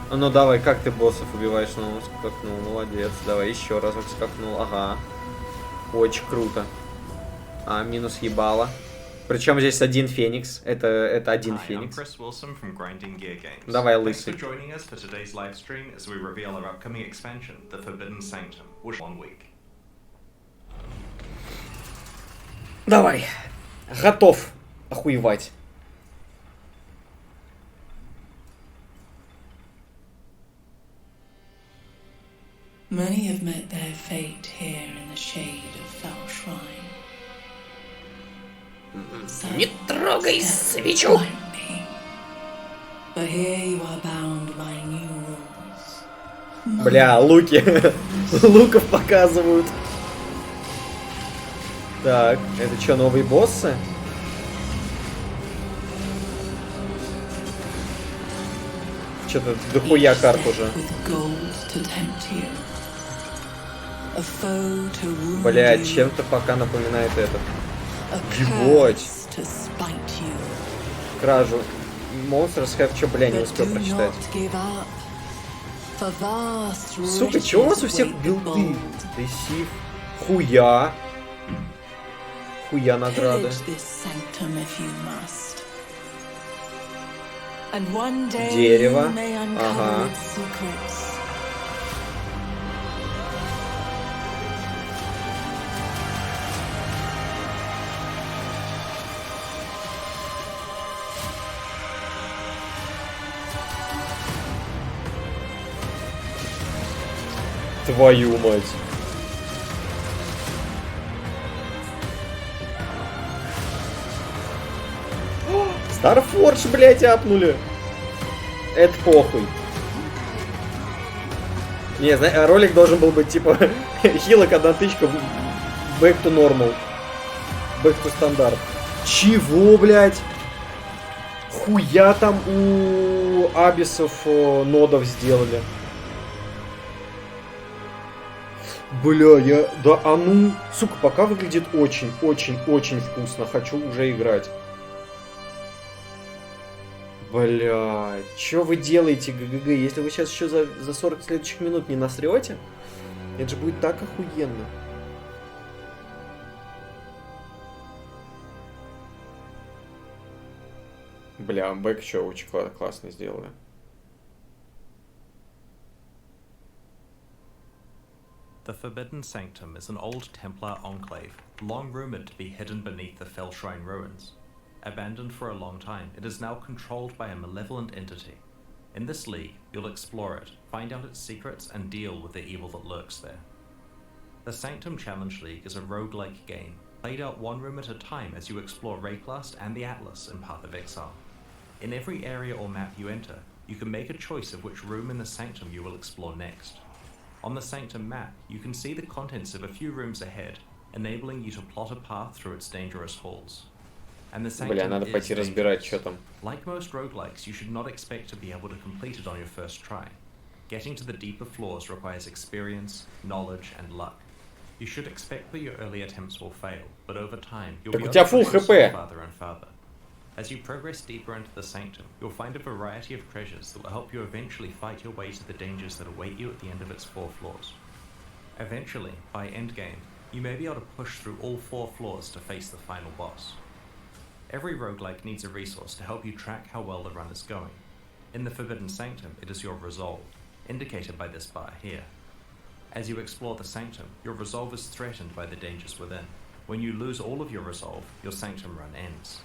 Ну давай, как ты боссов убиваешь? Ну, скакнул, молодец. Давай еще разок скакнул. Ага. Очень круто. А, минус ебало. Причем здесь один феникс. Это один феникс. Давай, лысый. Давай. Готов охуевать. Many have met their fate here in the shade of Foul Shrine. Не трогай свечу! But here you are bound by new rules. Бля, луки. Луков показывают. Так, это что, новые боссы? Что-то дохуя карт уже. Бля, чем-то пока напоминает этот. Ебать. Кражу. Monsters have... Чё, бля, не успел прочитать. Сука, чё у вас у всех билды? Десив. Хуя. Хуя награды. Дерево. Ага. Твою мать. Старфордж, блять, апнули. Это похуй. Не, ролик должен был быть типа хилок одна тычка, back to normal. Back to стандарт. Чего, блять? Хуя там у абисов нодов сделали. Бля, я... Да, а ну... Сука, пока выглядит очень вкусно. Хочу уже играть. Бля, что вы делаете, ГГГ? Если вы сейчас еще за 40 следующих минут не насрете, это же будет так охуенно. Бля, бэк еще очень классно сделали. The Forbidden Sanctum is an old Templar enclave, long rumored to be hidden beneath the Fell Shrine ruins. Abandoned for a long time, it is now controlled by a malevolent entity. In this league, you'll explore it, find out its secrets, and deal with the evil that lurks there. The Sanctum Challenge League is a roguelike game, played out one room at a time as you explore Rayclast and the Atlas in Path of Exile. In every area or map you enter, you can make a choice of which room in the Sanctum you will explore next. On the Sanctum map, you can see the contents of a few rooms ahead, enabling you to plot a path through its dangerous halls. And the Sanctum Бля, надо пойти разбирать, что там. Like most roguelikes, you should not expect to be able to complete it on your first try. Getting to the deeper floors requires experience, knowledge, and luck. You should expect that your early attempts will fail, but over time, you'll be able to push yourself farther and farther. As you progress deeper into the Sanctum, you'll find a variety of treasures that will help you eventually fight your way to the dangers that await you at the end of its 4 floors. Eventually, by endgame, you may be able to push through all 4 floors to face the final boss. Every roguelike needs a resource to help you track how well the run is going. In the Forbidden Sanctum, it is your resolve, indicated by this bar here. As you explore the Sanctum, your resolve is threatened by the dangers within. When you lose all of your resolve, your Sanctum run ends.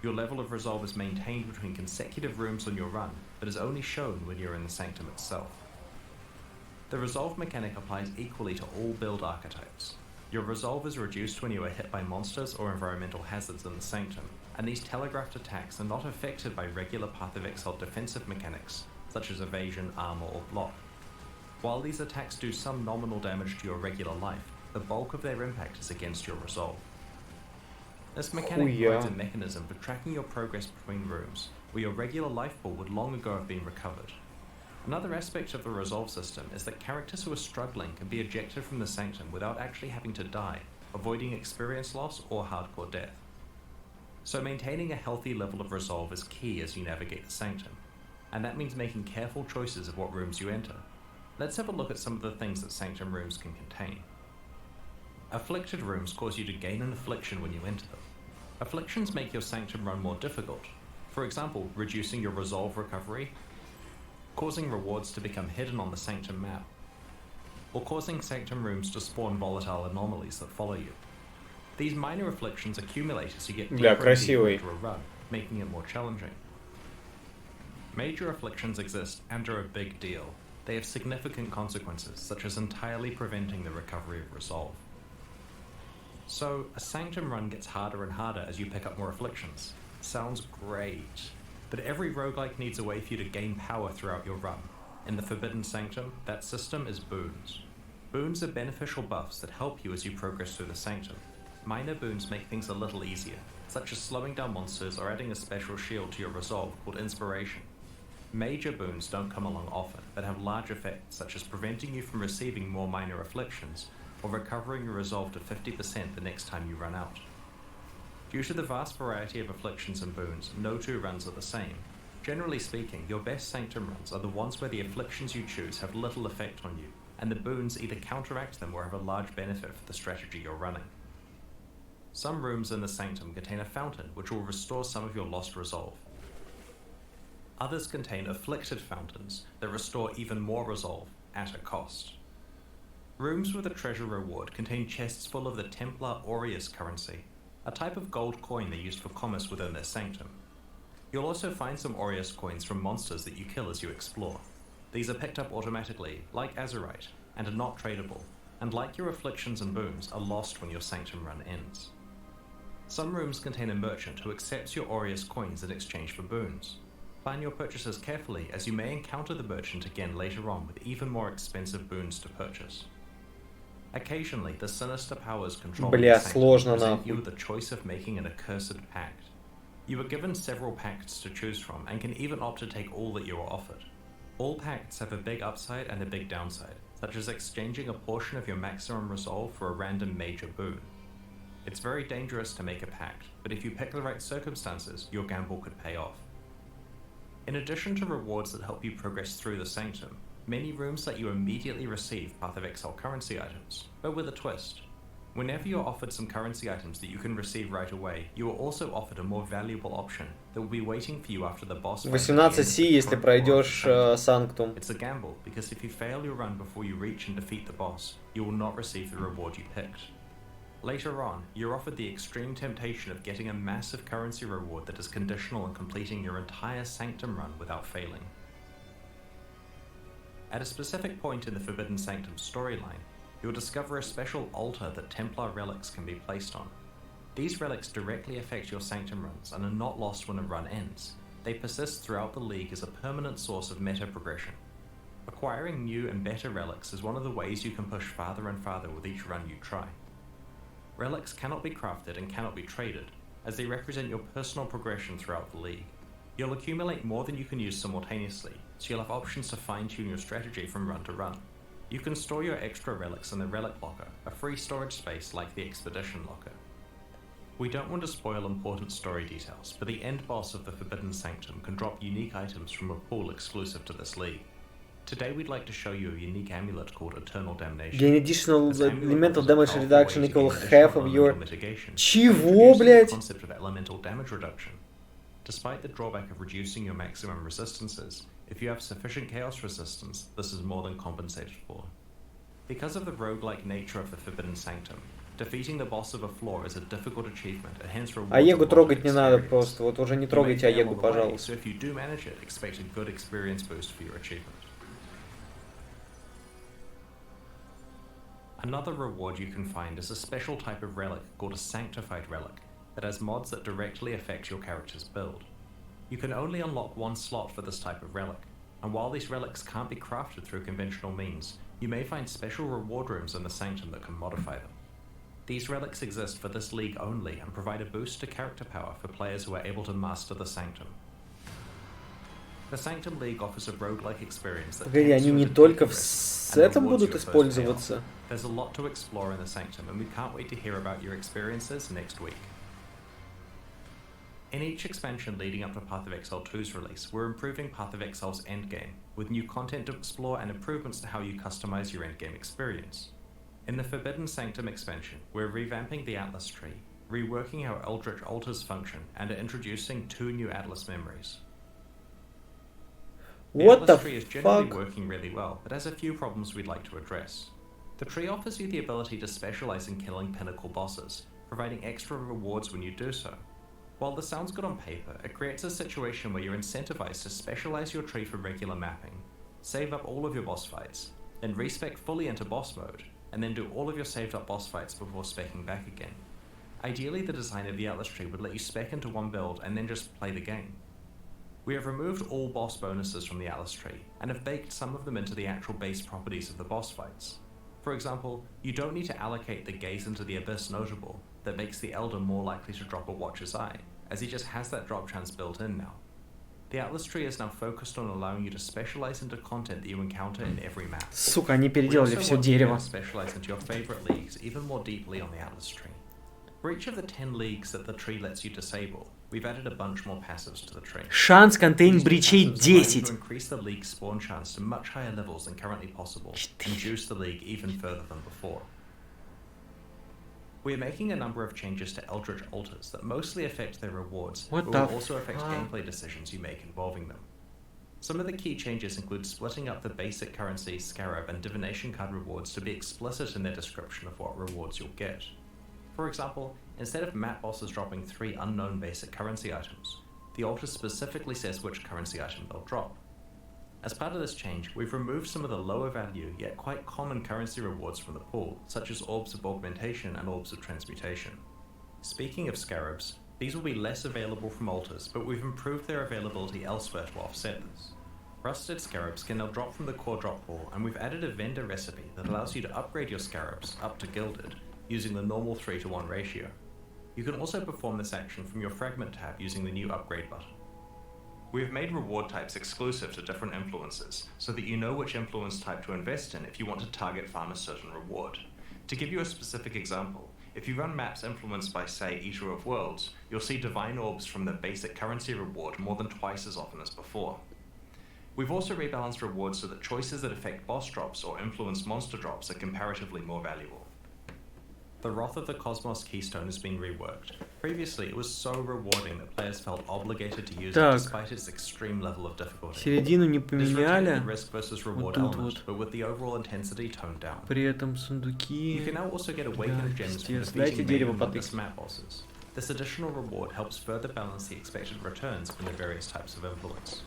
Your level of resolve is maintained between consecutive rooms on your run, but is only shown when you're in the Sanctum itself. The resolve mechanic applies equally to all build archetypes. Your resolve is reduced when you are hit by monsters or environmental hazards in the Sanctum, and these telegraphed attacks are not affected by regular Path of Exile defensive mechanics, such as evasion, armor, or block. While these attacks do some nominal damage to your regular life, the bulk of their impact is against your resolve. This mechanic provides a mechanism for tracking your progress between rooms, where your regular life pool would long ago have been recovered. Another aspect of the resolve system is that characters who are struggling can be ejected from the Sanctum without actually having to die, avoiding experience loss or hardcore death. So maintaining a healthy level of resolve is key as you navigate the Sanctum. and that means making careful choices of what rooms you enter. Let's have a look at some of the things that Sanctum rooms can contain. Afflicted rooms cause you to gain an affliction when you enter them. Afflictions make your Sanctum run more difficult, for example, reducing your resolve recovery, causing rewards to become hidden on the Sanctum map, or causing Sanctum rooms to spawn volatile anomalies that follow you. These minor afflictions accumulate as you get deeper and deeper into a run, making it more challenging. Major afflictions exist and are a big deal. They have significant consequences, such as entirely preventing the recovery of resolve. So, a Sanctum run gets harder and harder as you pick up more afflictions. Sounds great. But every roguelike needs a way for you to gain power throughout your run. In the Forbidden Sanctum, that system is boons. Boons are beneficial buffs that help you as you progress through the Sanctum. Minor boons make things a little easier, such as slowing down monsters or adding a special shield to your resolve called Inspiration. Major boons don't come along often, but have large effects, such as preventing you from receiving more minor afflictions, or recovering your resolve to 50% the next time you run out. Due to the vast variety of afflictions and boons, no two runs are the same. Generally speaking, your best Sanctum runs are the ones where the afflictions you choose have little effect on you, and the boons either counteract them or have a large benefit for the strategy you're running. Some rooms in the Sanctum contain a fountain which will restore some of your lost resolve. Others contain afflicted fountains that restore even more resolve at a cost. Rooms with a treasure reward contain chests full of the Templar Aureus currency, a type of gold coin they used for commerce within their Sanctum. You'll also find some Aureus coins from monsters that you kill as you explore. These are picked up automatically, like Azurite, and are not tradable, and like your afflictions and boons, are lost when your Sanctum run ends. Some rooms contain a merchant who accepts your Aureus coins in exchange for boons. Plan your purchases carefully, as you may encounter the merchant again later on with even more expensive boons to purchase. Occasionally, the sinister powers controlling the Sanctum present you with the choice of making an accursed pact. You are given several pacts to choose from, and can even opt to take all that you are offered. All pacts have a big upside and a big downside, such as exchanging a portion of your maximum resolve for a random major boon. It's very dangerous to make a pact, but if you pick the right circumstances, your gamble could pay off. In addition to rewards that help you progress through the Sanctum, many rooms let you immediately receive Path of Exile currency items, but with a twist. Whenever you're offered some currency items that you can receive right away, you are also offered a more valuable option that will be waiting for you after the boss fight. 18C, если пройдешь Sanctum. It's a gamble, because if you fail your run before you reach and defeat the boss, you will not receive the reward you picked. Later on, you're offered the extreme temptation of getting a massive currency reward that is conditional on completing your entire Sanctum run without failing. At a specific point in the Forbidden Sanctum storyline, you'll discover a special altar that Templar relics can be placed on. These relics directly affect your Sanctum runs and are not lost when a run ends. They persist throughout the League as a permanent source of meta progression. Acquiring new and better relics is one of the ways you can push farther and farther with each run you try. Relics cannot be crafted and cannot be traded, as they represent your personal progression throughout the League. You'll accumulate more than you can use simultaneously, so you'll have options to fine-tune your strategy from run to run. You can store your extra relics in the Relic Locker, a free storage space like the Expedition Locker. We don't want to spoil important story details, but the end boss of the Forbidden Sanctum can drop unique items from a pool exclusive to this League. Today we'd like to show you a unique amulet called Eternal Damnation. Gain additional elemental damage reduction equal half of your... Чего, блядь? Concept of elemental damage reduction. Despite the drawback of reducing your maximum resistances, if you have sufficient chaos resistance, this is more than compensated for. Because of the roguelike nature of the Forbidden Sanctum, defeating the boss of a floor is a difficult achievement and hence rewards. Аегу трогать не надо просто, вот уже не трогайте Аегу, пожалуйста. So if you do manage it, expect a good experience boost for your achievement. Another reward you can find is a special type of relic called a Sanctified Relic that has mods that directly affect your character's build. You can only unlock one slot for this type of relic, and while these relics can't be crafted through conventional means, you may find special reward rooms in the Sanctum that can modify them. These relics exist for this League only and provide a boost to character power for players who are able to master the Sanctum. The Sanctum League offers a roguelike experience that Погоди, они не только в этом будут использоваться? There's a lot to explore in the Sanctum, and we can't wait to hear about your experiences next week. In each expansion leading up to Path of Exile 2's release, we're improving Path of Exile's endgame, with new content to explore and improvements to how you customize your endgame experience. In the Forbidden Sanctum expansion, we're revamping the Atlas tree, reworking how Eldritch Altars function, and are introducing 2 new Atlas memories. The What the Atlas tree is generally fuck? working really well, but has a few problems we'd like to address. The tree offers you the ability to specialize in killing pinnacle bosses, providing extra rewards when you do so. While this sounds good on paper, it creates a situation where you're incentivized to specialize your tree for regular mapping, save up all of your boss fights, then respec fully into boss mode, and then do all of your saved up boss fights before speccing back again. Ideally, the design of the Atlas tree would let you spec into one build and then just play the game. We have removed all boss bonuses from the Atlas tree, and have baked some of them into the actual base properties of the boss fights. For example, you don't need to allocate the Gaze into the Abyss notable that makes the Elder more likely to drop a Watcher's Eye, as he just has that drop chance built in now. The Atlas tree is now focused on allowing you to specialize into content that you encounter in every map. Сука, они We переделали also все want you to дерево. specialize into your favorite leagues even more deeply on the Atlas tree. For each of the 10 leagues that the tree lets you disable, we've added a bunch more passives to the tree. Шанс контейн These new бричей passives allow you 10. to increase the league's spawn chance to much higher levels than currently possible, and juice the league even further than before. We are making a number of changes to Eldritch Altars that mostly affect their rewards, What but the will also affect fuck? gameplay decisions you make involving them. Some of the key changes include splitting up the basic currency, Scarab, and Divination card rewards to be explicit in their description of what rewards you'll get. For example, instead of map bosses dropping 3 unknown basic currency items, the altar specifically says which currency item they'll drop. As part of this change, we've removed some of the lower value yet quite common currency rewards from the pool, such as Orbs of Augmentation and Orbs of Transmutation. Speaking of Scarabs, these will be less available from altars, but we've improved their availability elsewhere to offset this. Rusted Scarabs can now drop from the core drop pool, and we've added a vendor recipe that allows you to upgrade your Scarabs up to Gilded, using the normal 3-to-1 ratio. You can also perform this action from your Fragment tab using the new upgrade button. We have made reward types exclusive to different influences, so that you know which influence type to invest in if you want to target farm a certain reward. To give you a specific example, if you run maps influenced by, say, Eater of Worlds, you'll see Divine Orbs from the basic currency reward more than twice as often as before. We've also rebalanced rewards so that choices that affect boss drops or influence monster drops are comparatively more valuable. The Wrath of the Cosmos keystone has been reworked. Previously, it was so rewarding that players felt obligated to use it Так. despite its extreme level of difficulty. Середину не This retained the поменяли. risk versus reward тут element, вот. but with the overall intensity toned down. При этом сундуки. You can now also get awakened gems from пиздец. defeating Дайте main дерево and потыкать. bonus map bosses. This additional reward helps further balance the expected returns from the various types of influence.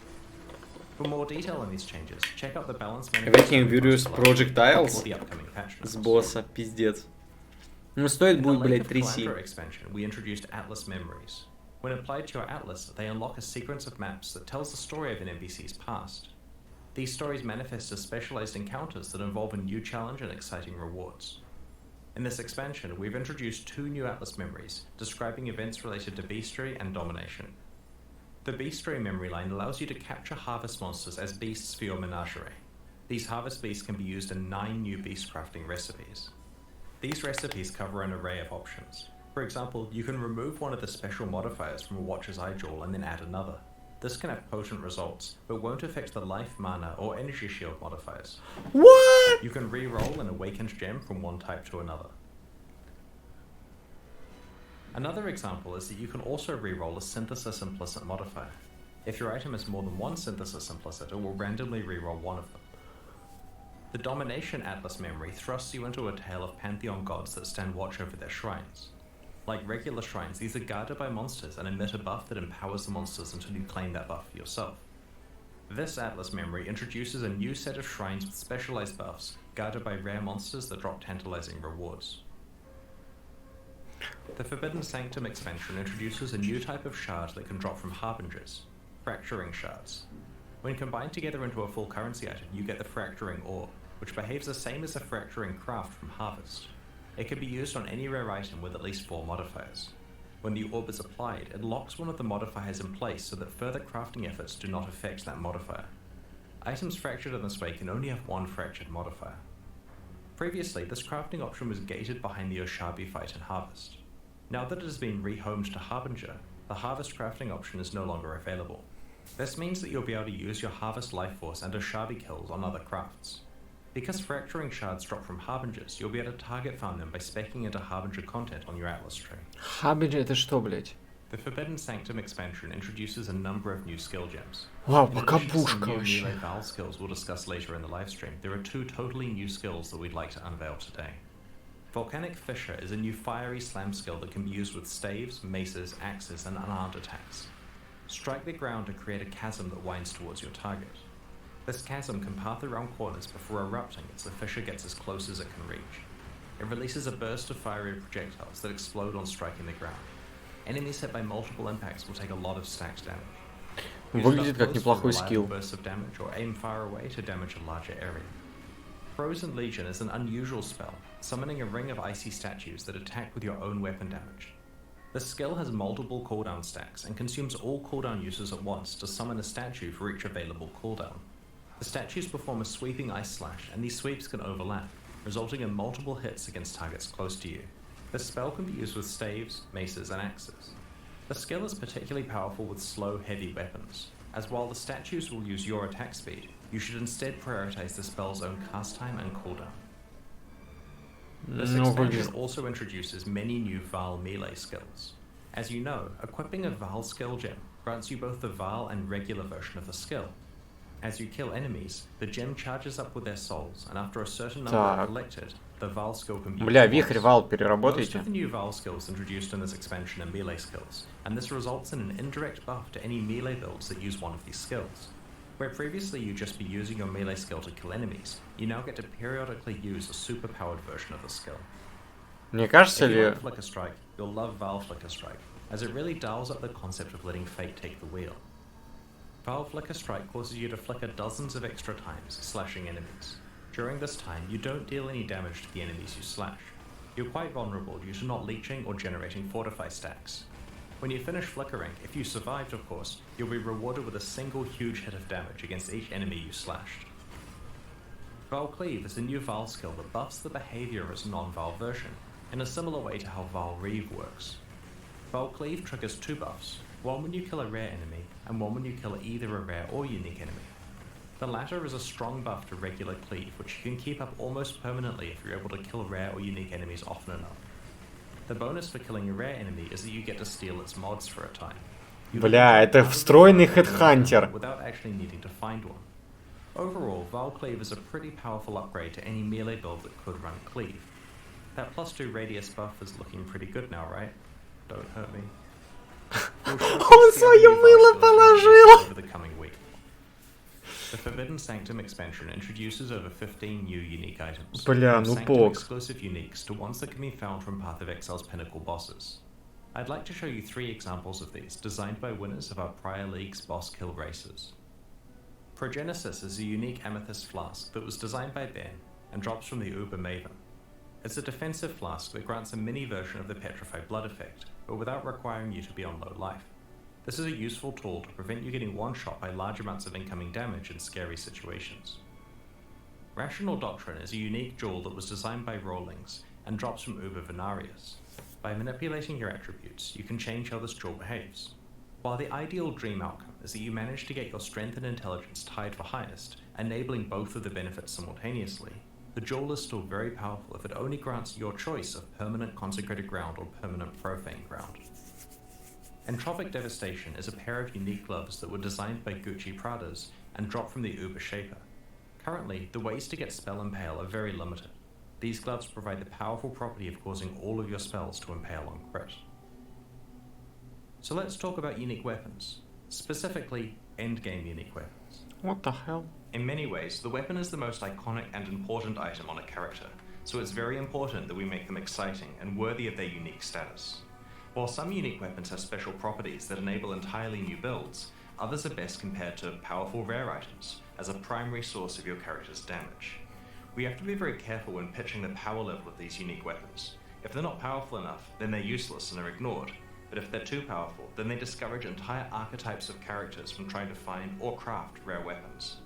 For more detail on these changes, check out the balance Awakening various or projectiles the upcoming patch с notes. босса, пиздец. Ну, стоит In the будет, Lake блядь, of 3C. Calandra expansion, we introduced Atlas memories. When applied to your Atlas, they unlock a sequence of maps that tells the story of an NPC's past. These stories manifest as specialized encounters that involve a new challenge and exciting rewards. In this expansion, we've introduced 2 new Atlas memories, describing events related to bestiary and domination. The bestiary memory line allows you to capture harvest monsters as beasts for your menagerie. These harvest beasts can be used in 9 new beast crafting recipes. These recipes cover an array of options. For example, you can remove one of the special modifiers from a Watcher's Eye Jewel and then add another. This can have potent results, but won't affect the life, mana, or energy shield modifiers. What? You can re-roll an awakened gem from one type to another. Another example is that you can also re-roll a synthesis implicit modifier. If your item has more than one synthesis implicit, it will randomly re-roll one of them. The Domination Atlas memory thrusts you into a tale of pantheon gods that stand watch over their shrines. Like regular shrines, these are guarded by monsters and emit a buff that empowers the monsters until you claim that buff for yourself. This Atlas memory introduces a new set of shrines with specialized buffs, guarded by rare monsters that drop tantalizing rewards. The Forbidden Sanctum expansion introduces a new type of shard that can drop from Harbingers, Fracturing Shards. When combined together into a full currency item, you get the Fracturing Orb, which behaves the same as the Fracturing Craft from Harvest. It can be used on any rare item with at least 4 modifiers. When the orb is applied, it locks one of the modifiers in place so that further crafting efforts do not affect that modifier. Items fractured in this way can only have 1 fractured modifier. Previously, this crafting option was gated behind the Oshabi fight in Harvest. Now that it has been rehomed to Harbinger, the harvest crafting option is no longer available. This means that you'll be able to use your harvest life force and Ashabi kills on other crafts. Because fracturing shards drop from harbingers, you'll be able to target farm them by speccing into harbinger content on your atlas tree. Harbinger это что, блять? The Forbidden Sanctum expansion introduces a number of new skill gems. Вау, In пока addition to some пушка new вообще. melee Val skills we'll discuss later in the livestream, there are 2 totally new skills that we'd like to unveil today. Volcanic Fissure is a new fiery slam skill that can be used with staves, maces, axes, and unarmed attacks. Strike the ground to create a chasm that winds towards your target. This chasm can path around corners before erupting as the fissure gets as close as it can reach. It releases a burst of fiery projectiles that explode on striking the ground. Enemies hit by multiple impacts will take a lot of stacked damage. Выглядит как неплохой скилл. Bursts of damage or aim far away to damage a larger area. Frozen Legion is an unusual spell, summoning a ring of icy statues that attack with your own weapon damage. This skill has multiple cooldown stacks and consumes all cooldown uses at once to summon a statue for each available cooldown. The statues perform a sweeping ice slash, and these sweeps can overlap, resulting in multiple hits against targets close to you. This spell can be used with staves, maces, and axes. The skill is particularly powerful with slow, heavy weapons, as while the statues will use your attack speed, you should instead prioritize the spell's own cast time and cooldown. This expansion also introduces many new Val melee skills. As you know, equipping a Val skill gem grants you both the Val and regular version of the skill. As you kill enemies, the gem charges up with their souls, and after a certain number are collected, the Val skill can be used. Бля, вихрь, Вал, Most переработайте. of the new Val skills introduced in this expansion are melee skills, and this results in an indirect buff to any melee builds that use one of these skills. Where previously you'd just be using your melee skill to kill enemies, you now get to periodically use a super-powered version of the skill. Мне кажется If you ли... like Flicker Strike, you'll love Val Flicker Strike, as it really dials up the concept of letting fate take the wheel. Val Flicker Strike causes you to flicker dozens of extra times, slashing enemies. During this time, you don't deal any damage to the enemies you slash. You're quite vulnerable due to not leeching or generating fortify stacks. When you finish flickering, if you survived of course, you'll be rewarded with a single huge hit of damage against each enemy you slashed. Val Cleave is a new Val skill that buffs the behavior of its non-Val version, in a similar way to how Val Reeve works. Val Cleave triggers 2 buffs, one when you kill a rare enemy, and one when you kill either a rare or unique enemy. The latter is a strong buff to regular Cleave, which you can keep up almost permanently if you're able to kill rare or unique enemies often enough. The bonus for killing a rare enemy is that you get to steal its mods for a time. Бля, это встроенный хедхантер. Without actually needing to find one. Overall, Val Cleave is a pretty powerful upgrade to any melee build that could run Cleave. That +2 radius buff is looking pretty good now, right? Don't hurt me. Он своё мыло положил! Over the coming week. The Forbidden Sanctum expansion introduces over 15 new unique items. Бля, from ну Sanctum пок. exclusive uniques to ones that can be found from Path of Exile's pinnacle bosses. I'd like to show you 3 examples of these, designed by winners of our prior league's boss kill races. Progenesis is a unique amethyst flask that was designed by Ben and drops from the Uber Maven. It's a defensive flask that grants a mini version of the Petrified Blood effect, but without requiring you to be on low life. This is a useful tool to prevent you getting one-shot by large amounts of incoming damage in scary situations. Rational Doctrine is a unique jewel that was designed by Rawlings and drops from Uber Venarius. By manipulating your attributes, you can change how this jewel behaves. While the ideal dream outcome is that you manage to get your strength and intelligence tied for highest, enabling both of the benefits simultaneously, the jewel is still very powerful if it only grants your choice of permanent consecrated ground or permanent profane ground. Entropic Devastation is a pair of unique gloves that were designed by Gucci Pradas and dropped from the Uber Shaper. Currently, the ways to get Spell Impale are very limited. These gloves provide the powerful property of causing all of your spells to impale on crit. So let's talk about unique weapons, specifically endgame unique weapons. What the hell? In many ways, the weapon is the most iconic and important item on a character, so it's very important that we make them exciting and worthy of their unique status. While some unique weapons have special properties that enable entirely new builds, others are best compared to powerful rare items as a primary source of your character's damage. We have to be very careful when pitching the power level of these unique weapons. If they're not powerful enough, then they're useless and are ignored, but if they're too powerful, then they discourage entire archetypes of characters from trying to find or craft rare weapons.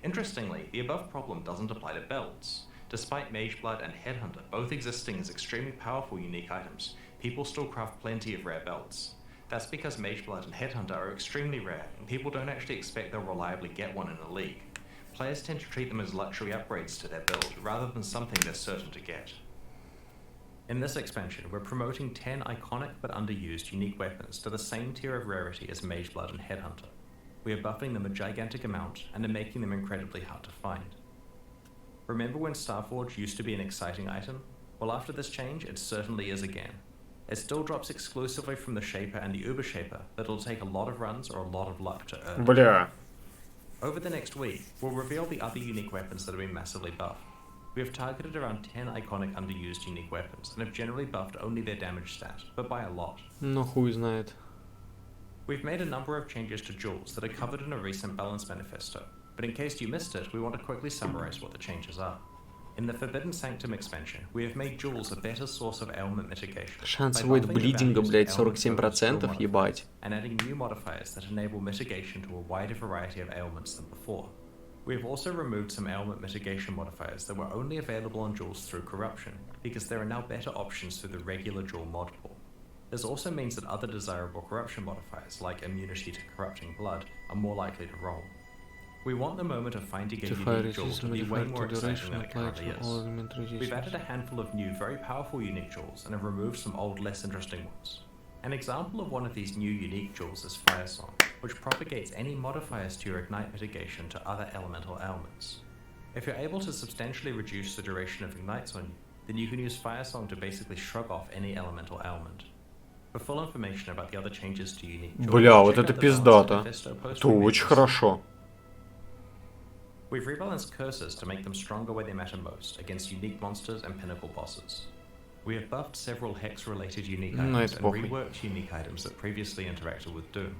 Interestingly, the above problem doesn't apply to belts. Despite Mageblood and Headhunter both existing as extremely powerful unique items, people still craft plenty of rare belts. That's because Mageblood and Headhunter are extremely rare, and people don't actually expect they'll reliably get one in a league. Players tend to treat them as luxury upgrades to their build, rather than something they're certain to get. In this expansion, we're promoting 10 iconic but underused unique weapons to the same tier of rarity as Mageblood and Headhunter. We are buffing them a gigantic amount, and are making them incredibly hard to find. Remember when Starforge used to be an exciting item? Well, after this change, it certainly is again. It still drops exclusively from the Shaper and the Uber Shaper, but it'll take a lot of runs or a lot of luck to earn. Бля. Over the next week, we'll reveal the other unique weapons that have been massively buffed. We have targeted around 10 iconic underused unique weapons, and have generally buffed only their damage stat, but by a lot. Ну хуй знает. We've made a number of changes to jewels that are covered in a recent balance manifesto, but in case you missed it, we want to quickly summarize what the changes are. In the Forbidden Sanctum expansion, we have made jewels a better source of ailment mitigation. Шанс вейт-блидинга, блядь, 47%, ебать. And adding new modifiers that enable mitigation to a wider variety of ailments than before. We have also removed some ailment mitigation modifiers that were only available on jewels through corruption, because there are now better options through the regular jewel mod pool. This also means that other desirable corruption modifiers, like immunity to corrupting blood, are more likely to roll. We want the moment of finding a unique jewel to be way more exciting than it currently is. We've added a handful of new, very powerful unique jewels and have removed some old, less interesting ones. An example of one of these new unique jewels is Fire Song, which propagates any modifiers to your ignite mitigation to other elemental ailments. If you're able to substantially reduce the duration of ignites on you, then you can use Fire Song to basically shrug off any elemental ailment. For full information about the other changes to unique jewels, Бля, вот это пиздато. Это очень хорошо. We've rebalanced curses to make them stronger where they matter most, against unique monsters and pinnacle bosses. We have buffed several Hex-related unique items and reworked unique items that previously interacted with Doom.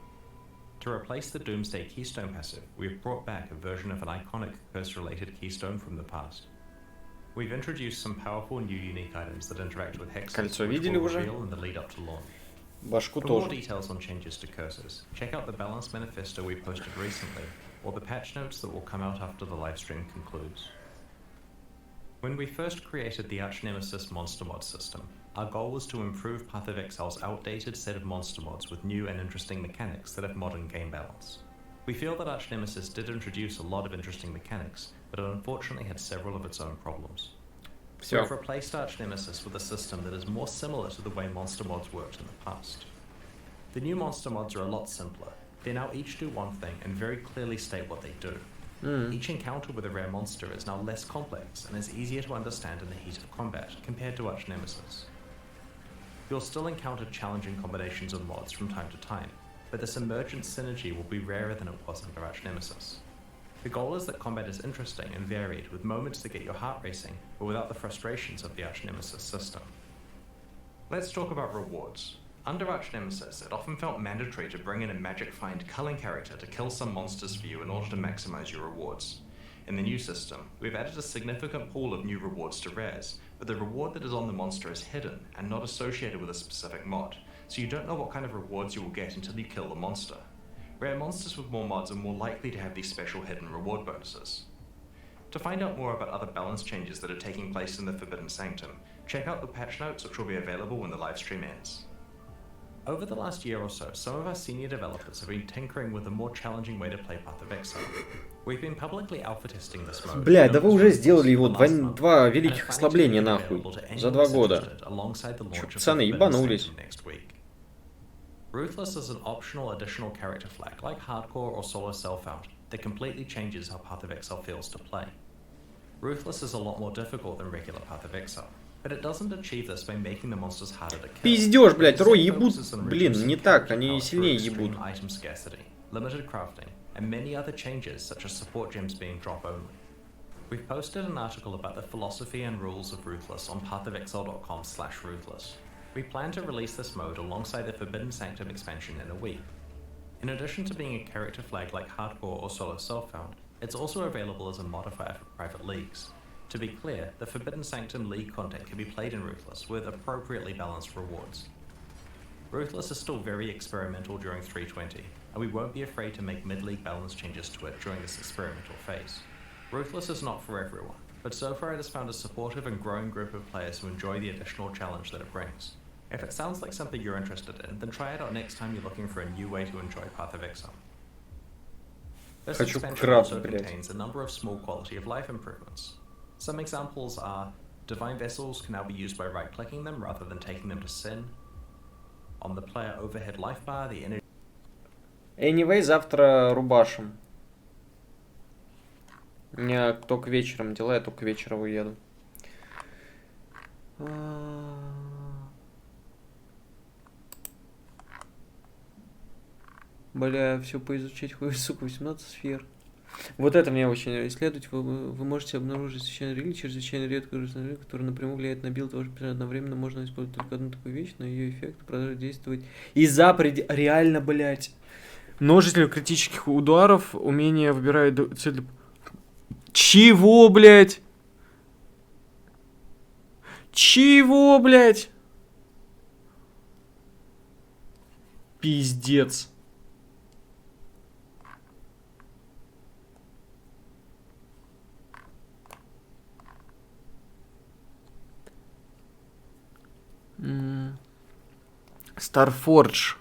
To replace the Doomsday Keystone passive, we have brought back a version of an iconic curse-related keystone from the past. We've introduced some powerful new unique items that interact with Hexes, which we'll reveal in the lead-up to launch. Башку For more тоже. details on changes to curses, check out the balance manifesto we posted recently, or the patch notes that will come out after the livestream concludes. When we first created the Arch-Nemesis monster mod system, our goal was to improve Path of Exile's outdated set of monster mods with new and interesting mechanics that have modern game balance. We feel that Arch-Nemesis did introduce a lot of interesting mechanics, but it unfortunately had several of its own problems. Всё. We've replaced Arch-Nemesis with a system that is more similar to the way monster mods worked in the past. The new monster mods are a lot simpler. They now each do one thing and very clearly state what they do. Each encounter with a rare monster is now less complex and is easier to understand in the heat of combat compared to Arch-Nemesis. You'll still encounter challenging combinations of mods from time to time, but this emergent synergy will be rarer than it was under Arch-Nemesis. The goal is that combat is interesting and varied, with moments that get your heart racing, but without the frustrations of the Arch-Nemesis system. Let's talk about rewards. Under Arch-Nemesis, it often felt mandatory to bring in a magic find culling character to kill some monsters for you in order to maximize your rewards. In the new system, we've added a significant pool of new rewards to rares, but the reward that is on the monster is hidden and not associated with a specific mod, so you don't know what kind of rewards you will get until you kill the monster. Rare monsters with more mods are more likely to have these special hidden reward bonuses. To find out more about other balance changes that are taking place in the Forbidden Sanctum, check out the patch notes, which will be available when the livestream ends. Over the last year or so, some of our senior developers have been tinkering with a more challenging way to play Path of Exile. We've been publicly alpha testing this mode. Бля, да вы уже сделали его два великих ослабления нахуй за 2 года. Чё, пацаны, ебанулись. Ruthless is an optional additional character flag, like Hardcore or Solo Self-Out, that completely changes how Path of Exile feels to play. Ruthless is a lot more difficult than regular Path of Exile, but it doesn't achieve this by making the monsters harder to kill. Пиздёж, блядь, Рой ебут. Блин, не так, они сильнее ебут. Item scarcity, limited crafting, and many other changes such as support gems being drop only. We've posted an article about the philosophy and rules of Ruthless on pathofexile.com/ruthless. We plan to release this mode alongside the Forbidden Sanctum expansion in a week. In addition to being a character flag like Hardcore or Solo Self-Found, it's also available as a modifier for private leagues. To be clear, the Forbidden Sanctum League content can be played in Ruthless with appropriately balanced rewards. Ruthless is still very experimental during 320, and we won't be afraid to make mid-league balance changes to it during this experimental phase. Ruthless is not for everyone, but so far it has found a supportive and growing group of players who enjoy the additional challenge that it brings. If it sounds like something you're interested in, then try it out next time you're looking for a new way to enjoy Path of Exile. This Хочу expansion краб, also блядь. contains a number of small quality of life improvements. Some examples are divine vessels can now be used by right-clicking them rather than taking them to sin. On the player overhead life bar, the energy Anyway, завтра рубашим. У меня только вечером дела, я только вечером уеду. Бля, все поизучать, хуй, сука, 18 сфер. Вот это мне очень исследовать. Вы можете обнаружить священное религию, чрезвычайно редкую религию, которая напрямую влияет на билд вашего персонажа. Одновременно можно использовать только одну такую вещь, но ее эффект продолжает действовать и за реально, блять. Множитель критических ударов, умение выбирает цель. Чего, блять? Чего, блять? Пиздец. Starforge.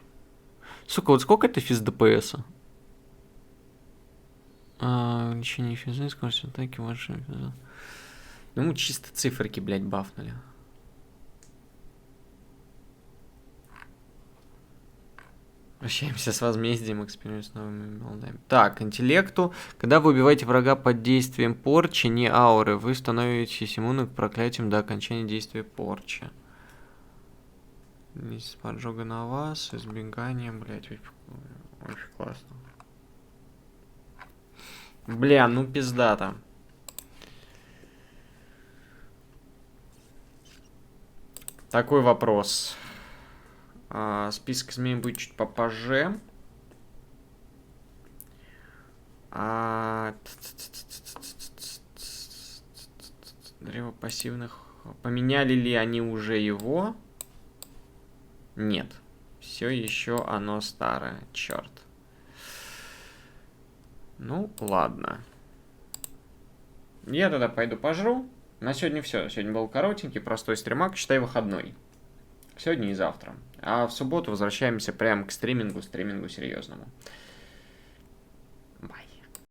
Сука, вот сколько это физ ДПС-а? Увеличение физы, скорость атаки, ваша физа. Ну, мы чисто циферки, блядь, бафнули. Прощаемся с возмездием, эксперимент с новыми молодами. Так, интеллекту. Когда вы убиваете врага под действием порчи, не ауры, вы становитесь иммунны к проклятиям до окончания действия порчи. Месяц поджога на вас, избегание, блядь, очень классно. Бля, ну пиздата. Такой вопрос. Список изменений будет чуть попозже. Древо пассивных. Поменяли ли они уже его? Нет. Все еще оно старое. Черт. Ну, ладно. Я тогда пойду пожру. На сегодня все. Сегодня был коротенький, простой стримак, считай выходной. Сегодня и завтра. А в субботу возвращаемся прямо к стримингу серьезному.